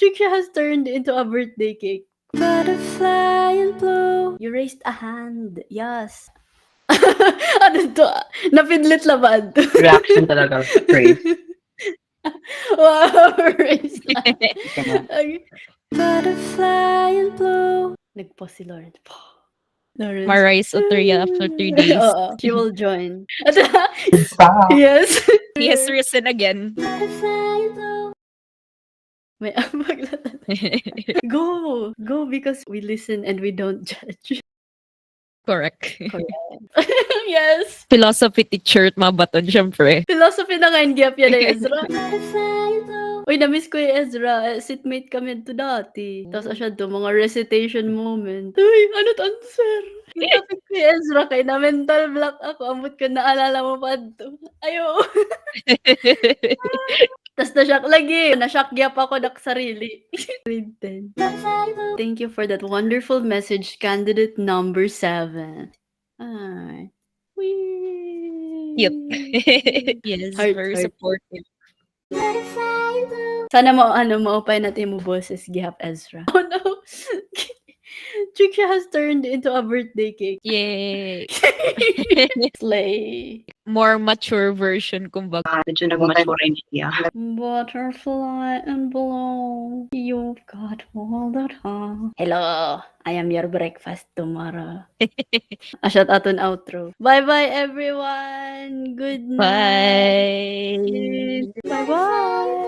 Tricia has turned into a birthday cake. Butterfly in blue. You raised a hand. Yes. Ano to? Napidlit labad. Reaction talaga. Praise. Wow, raised a hand. Ganun. Okay. Butterfly in blue. Nag-pause si Lauren. Lawrence. Marais Utria after 3 days. Oo, she will join. Stop. Yes. He has risen again. Butterfly in blue. May Go! Go because we listen and we don't judge. Correct. Yes! Philosophy teacher at mga baton, syempre. Philosophy na nga yung gap yan eh, Ezra. Uy, na-miss ko yung Ezra. Seatmate kami to dati. Tapos asya to, mga recitation moment. Uy, ano to, answer? Yung topic ko yung Ezra, kay na mental block ako. Amot ko, naalala mo pa to. Ayo. Tapos na-shock lagi. Na-shock gyap ako dak sarili. Grade 10. Thank you for that wonderful message, candidate number 7. Ay. Wee. Cute. Yes, Heart, very heart. supportive. Sana maupay natin mo boses gihap Ezra. Oh no. Tricia has turned into a birthday cake. Yay! Slay. More mature version, kumbaga. Medyo nag-mature siya. Butterfly and blue. You've got all the time. Hello. I am your breakfast tomorrow. Asyat aton outro. Bye-bye everyone. Good night. Bye! Bye-bye.